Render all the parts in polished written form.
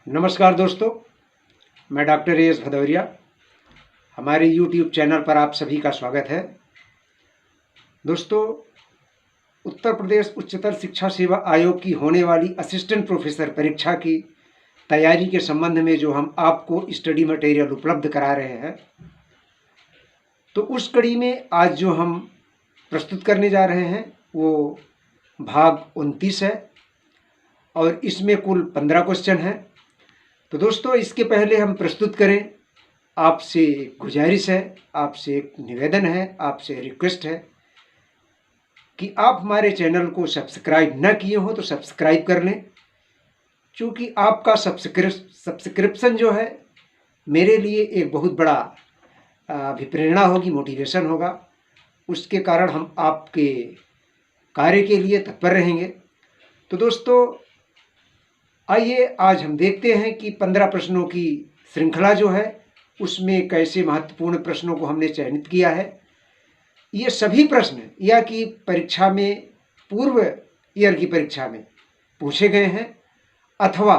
नमस्कार दोस्तों, मैं डॉक्टर एस भदौरिया। हमारे YouTube चैनल पर आप सभी का स्वागत है। दोस्तों, उत्तर प्रदेश उच्चतर शिक्षा सेवा आयोग की होने वाली असिस्टेंट प्रोफेसर परीक्षा की तैयारी के संबंध में जो हम आपको स्टडी मटेरियल उपलब्ध करा रहे हैं, तो उस कड़ी में आज जो हम प्रस्तुत करने जा रहे हैं वो भाग 29 है और इसमें कुल 15 क्वेश्चन हैं। तो दोस्तों, इसके पहले हम प्रस्तुत करें, आपसे गुजारिश है, आपसे एक निवेदन है, आपसे रिक्वेस्ट है कि आप हमारे चैनल को सब्सक्राइब न किए हो तो सब्सक्राइब कर लें, क्योंकि आपका सब्सक्रिप्शन जो है मेरे लिए एक बहुत बड़ा अभिप्रेरणा होगी, मोटिवेशन होगा। उसके कारण हम आपके कार्य के लिए तत्पर रहेंगे। तो दोस्तों, आइए आज हम देखते हैं कि 15 प्रश्नों की श्रृंखला जो है उसमें कैसे महत्वपूर्ण प्रश्नों को हमने चयनित किया है। ये सभी प्रश्न या कि परीक्षा में, पूर्व ईयर की परीक्षा में पूछे गए हैं अथवा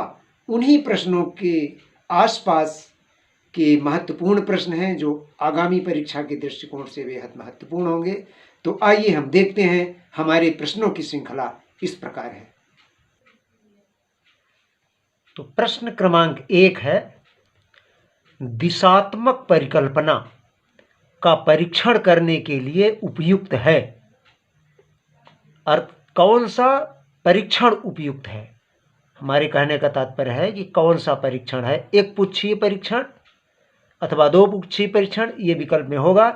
उन्हीं प्रश्नों के आसपास के महत्वपूर्ण प्रश्न हैं जो आगामी परीक्षा के दृष्टिकोण से बेहद महत्वपूर्ण होंगे। तो आइए हम देखते हैं, हमारे प्रश्नों की श्रृंखला इस प्रकार है। तो प्रश्न क्रमांक 1 है, दिशात्मक परिकल्पना का परीक्षण करने के लिए उपयुक्त है। अर्थ, कौन सा परीक्षण उपयुक्त है? हमारे कहने का तात्पर्य है कि कौन सा परीक्षण है, एक पुच्छीय परीक्षण अथवा दो पुच्छीय परीक्षण, ये विकल्प में होगा।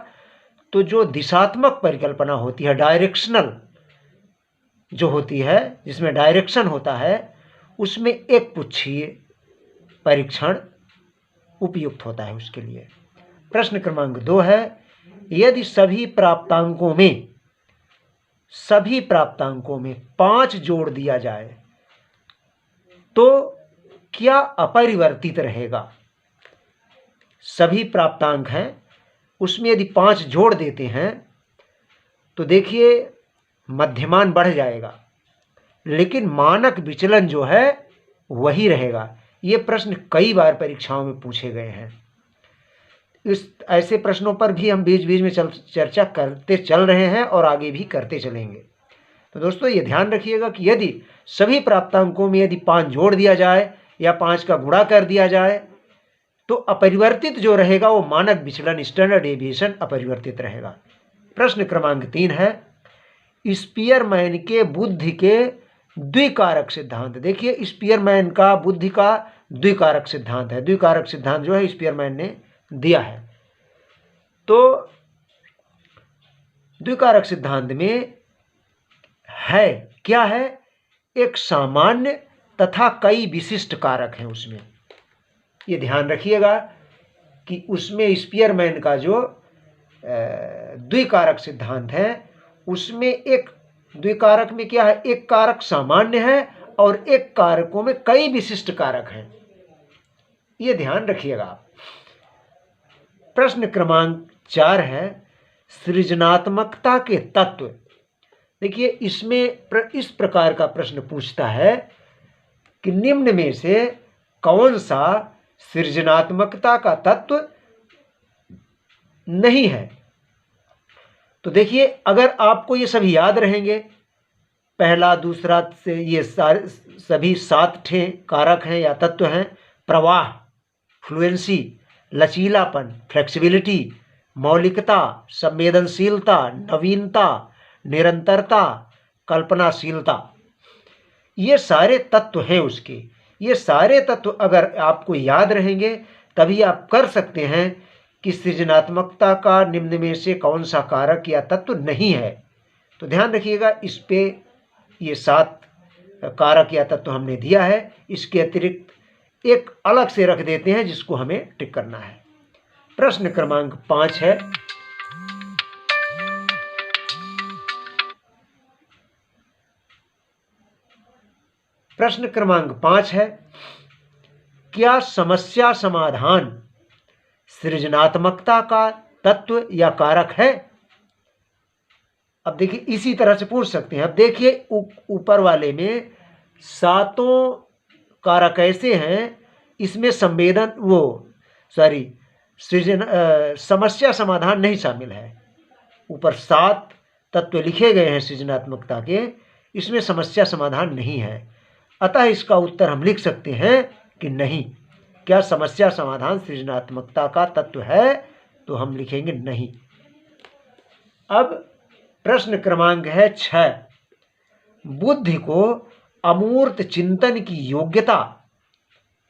तो जो दिशात्मक परिकल्पना होती है, डायरेक्शनल जो होती है, जिसमें डायरेक्शन होता है, उसमें एक पुच्छीय परीक्षण उपयुक्त होता है उसके लिए। प्रश्न क्रमांक 2 है, यदि सभी प्राप्तांकों में 5 जोड़ दिया जाए तो क्या अपरिवर्तित रहेगा? सभी प्राप्तांक हैं, उसमें यदि 5 जोड़ देते हैं तो देखिए मध्यमान बढ़ जाएगा, लेकिन मानक विचलन जो है वही रहेगा। ये प्रश्न कई बार परीक्षाओं में पूछे गए हैं। ऐसे प्रश्नों पर भी हम बीच बीच में चर्चा करते चल रहे हैं और आगे भी करते चलेंगे। तो दोस्तों, ये ध्यान रखिएगा कि यदि सभी प्राप्तांकों में यदि 5 जोड़ दिया जाए या 5 का गुणा कर दिया जाए तो अपरिवर्तित जो रहेगा वो मानक विचलन, स्टैंडर्ड डेविएशन अपरिवर्तित रहेगा। प्रश्न क्रमांक 3 है, स्पीयरमैन के बुद्धि के द्विकारक सिद्धांत। देखिए, स्पीयरमैन का बुद्धि का द्विकारक सिद्धांत है। द्विकारक सिद्धांत जो है स्पीयरमैन ने दिया है। तो द्विकारक सिद्धांत में है क्या है? एक सामान्य तथा कई विशिष्ट कारक हैं उसमें। ये ध्यान रखिएगा कि उसमें स्पीयरमैन का जो द्विकारक सिद्धांत है उसमें एक द्विकारक में क्या है, एक कारक सामान्य है और एक कारकों में कई विशिष्ट कारक हैं। ये ध्यान रखिएगा। प्रश्न क्रमांक 4 है, सृजनात्मकता के तत्व। देखिए, इसमें इस प्रकार का प्रश्न पूछता है कि निम्न में से कौन सा सृजनात्मकता का तत्व नहीं है? तो देखिए, अगर आपको ये सभी याद रहेंगे, पहला दूसरा से ये सारे सभी 7 ठे कारक हैं या तत्व हैं। प्रवाह, फ्लुएंसी, लचीलापन, फ्लेक्सिबिलिटी, मौलिकता, संवेदनशीलता, नवीनता, निरंतरता, कल्पनाशीलता, ये सारे तत्व हैं उसके। ये सारे तत्व अगर आपको याद रहेंगे तभी आप कर सकते हैं कि सृजनात्मकता का निम्न में से कौन सा कारक या तत्व नहीं है। तो ध्यान रखिएगा, इस पे ये 7 कारक या तत्व हमने दिया है। इसके अतिरिक्त एक अलग से रख देते हैं जिसको हमें टिक करना है। प्रश्न क्रमांक 5 है, प्रश्न क्रमांक 5 है, क्या समस्या समाधान सृजनात्मकता का तत्व या कारक है? अब देखिए, इसी तरह से पूछ सकते हैं। अब देखिए, ऊपर वाले में 7 कारक ऐसे हैं इसमें समस्या समाधान नहीं शामिल है। ऊपर 7 तत्व लिखे गए हैं सृजनात्मकता के, इसमें समस्या समाधान नहीं है। अतः इसका उत्तर हम लिख सकते हैं कि नहीं। क्या समस्या समाधान सृजनात्मकता का तत्व है? तो हम लिखेंगे नहीं। अब प्रश्न क्रमांक है 6। बुद्धि को अमूर्त चिंतन की योग्यता,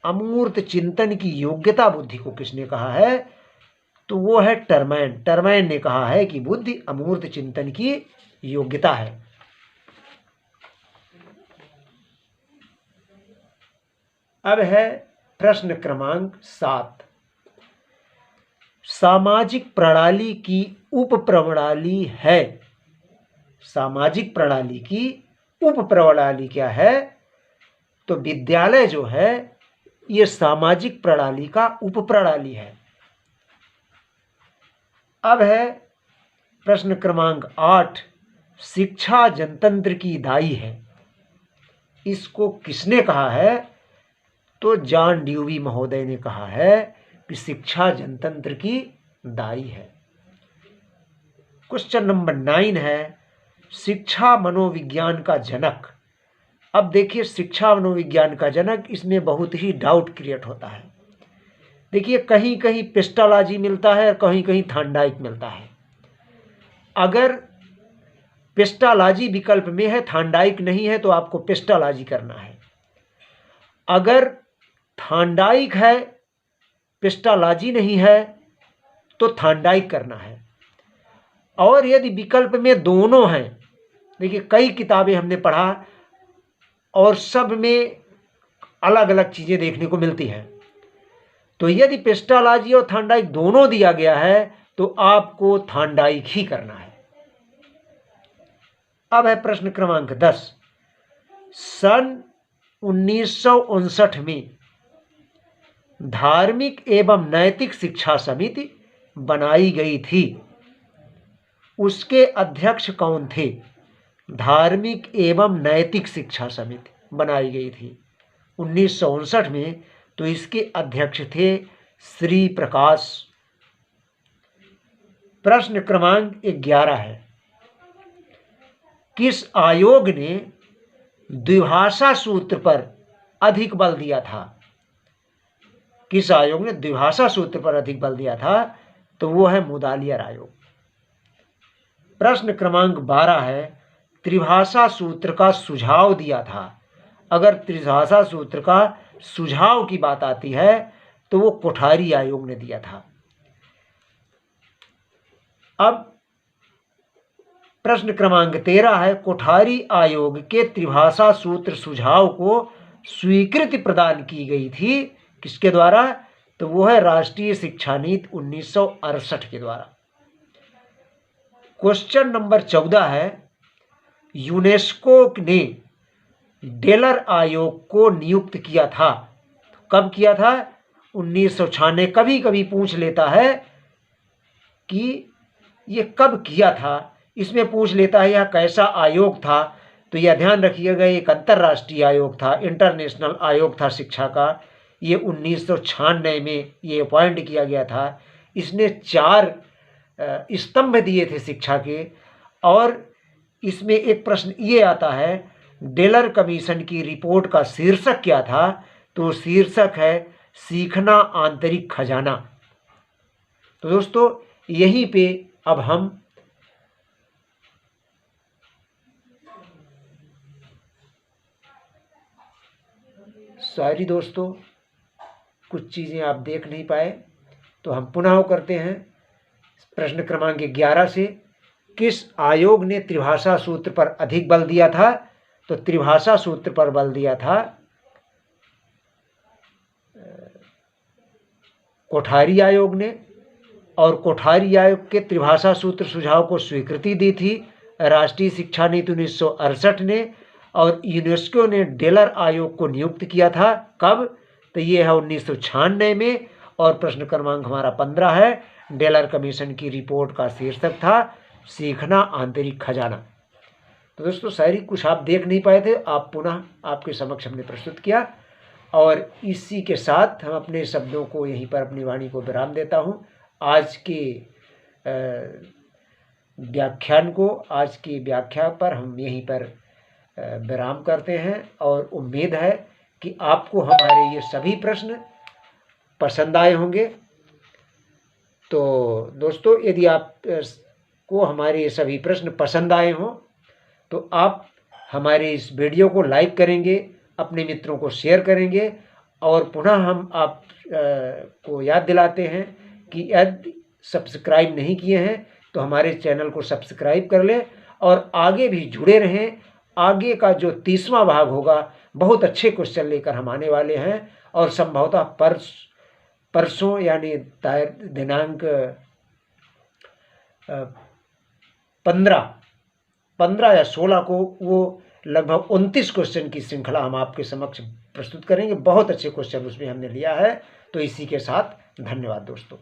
अमूर्त चिंतन की योग्यता बुद्धि को किसने कहा है? तो वो है टर्मैन। टर्मैन ने कहा है कि बुद्धि अमूर्त चिंतन की योग्यता है। अब है प्रश्न क्रमांक 7। सामाजिक प्रणाली की उप प्रणाली है। सामाजिक प्रणाली की उप प्रणाली क्या है? तो विद्यालय जो है ये सामाजिक प्रणाली का उप प्रणाली है। अब है प्रश्न क्रमांक 8। शिक्षा जनतंत्र की दाई है। इसको किसने कहा है? तो जॉन ड्यूवी महोदय ने कहा है कि शिक्षा जनतंत्र की दाई है। क्वेश्चन नंबर 9 है शिक्षा मनोविज्ञान का जनक। अब देखिए शिक्षा मनोविज्ञान का जनक, इसमें बहुत ही डाउट क्रिएट होता है। देखिए कहीं कहीं पेस्टालॉजी मिलता है और कहीं कहीं थांडाइक मिलता है। अगर पेस्टालॉजी विकल्प में है, थांडाइक नहीं है, तो आपको पेस्टालॉजी करना है। अगर थांडाइक है, पेस्टालॉजी नहीं है, तो थांडाइक करना है। और यदि विकल्प में दोनों हैं, देखिए कई किताबें हमने पढ़ा और सब में अलग अलग चीज़ें देखने को मिलती हैं। तो यदि पेस्टालॉजी और थांडाइक दोनों दिया गया है तो आपको थांडाइक ही करना है। अब है प्रश्न क्रमांक 10। सन 1959 में धार्मिक एवं नैतिक शिक्षा समिति बनाई गई थी। उसके अध्यक्ष कौन थे? धार्मिक एवं नैतिक शिक्षा समिति बनाई गई थी 1959 में, तो इसके अध्यक्ष थे श्री प्रकाश। प्रश्न क्रमांक 11 है किस आयोग ने द्विभाषा सूत्र पर अधिक बल दिया था? किस आयोग ने द्विभाषा सूत्र पर अधिक बल दिया था? तो वो है मुदालियर आयोग। प्रश्न क्रमांक 12 है त्रिभाषा सूत्र का सुझाव दिया था। अगर त्रिभाषा सूत्र का सुझाव की बात आती है तो वो कोठारी आयोग ने दिया था। अब प्रश्न क्रमांक 13 है कोठारी आयोग के त्रिभाषा सूत्र सुझाव को स्वीकृति प्रदान की गई थी किसके द्वारा? तो वो है राष्ट्रीय शिक्षा नीति 1968 के द्वारा। क्वेश्चन नंबर 14 है यूनेस्को ने डेलर आयोग को नियुक्त किया था। कब किया था? 1996। कभी कभी पूछ लेता है कि ये कब किया था, इसमें पूछ लेता है यह कैसा आयोग था। तो यह ध्यान रखिएगा एक अंतर्राष्ट्रीय आयोग था, इंटरनेशनल आयोग था शिक्षा का। ये 1996 में ये अपॉइंट किया गया था। इसने 4 स्तंभ दिए थे शिक्षा के। और इसमें एक प्रश्न ये आता है डेलर कमीशन की रिपोर्ट का शीर्षक क्या था? तो शीर्षक है सीखना आंतरिक खजाना। तो दोस्तों यहीं पे अब हम सॉरी दोस्तों कुछ चीज़ें आप देख नहीं पाए, तो हम पुनः करते हैं। प्रश्न क्रमांक 11 से किस आयोग ने त्रिभाषा सूत्र पर अधिक बल दिया था? तो त्रिभाषा सूत्र पर बल दिया था कोठारी आयोग ने। और कोठारी आयोग के त्रिभाषा सूत्र सुझाव को स्वीकृति दी थी राष्ट्रीय शिक्षा नीति 1968 ने। और यूनेस्को ने डेलर आयोग को नियुक्त किया था कब? तो ये है 1996 में। और प्रश्न क्रमांक हमारा 15 है डेलर कमीशन की रिपोर्ट का शीर्षक था सीखना आंतरिक खजाना। तो दोस्तों शायरी कुछ आप देख नहीं पाए थे, आप पुनः आपके समक्ष हमने प्रस्तुत किया। और इसी के साथ हम अपने शब्दों को यहीं पर, अपनी वाणी को विराम देता हूँ। आज के व्याख्यान को, आज की व्याख्या पर हम यहीं पर विराम करते हैं और उम्मीद है कि आपको हमारे ये सभी प्रश्न पसंद आए होंगे। तो दोस्तों, यदि आप को हमारे ये सभी प्रश्न पसंद आए हों तो आप हमारे इस वीडियो को लाइक करेंगे, अपने मित्रों को शेयर करेंगे और पुनः हम आप को याद दिलाते हैं कि यदि सब्सक्राइब नहीं किए हैं तो हमारे चैनल को सब्सक्राइब कर लें और आगे भी जुड़े रहें। आगे का जो 30वां भाग होगा, बहुत अच्छे क्वेश्चन लेकर हम आने वाले हैं और संभवतः परसों यानी दिनांक 15 या 16 को वो लगभग 29 क्वेश्चन की श्रृंखला हम आपके समक्ष प्रस्तुत करेंगे। बहुत अच्छे क्वेश्चन उसमें हमने लिया है। तो इसी के साथ धन्यवाद दोस्तों।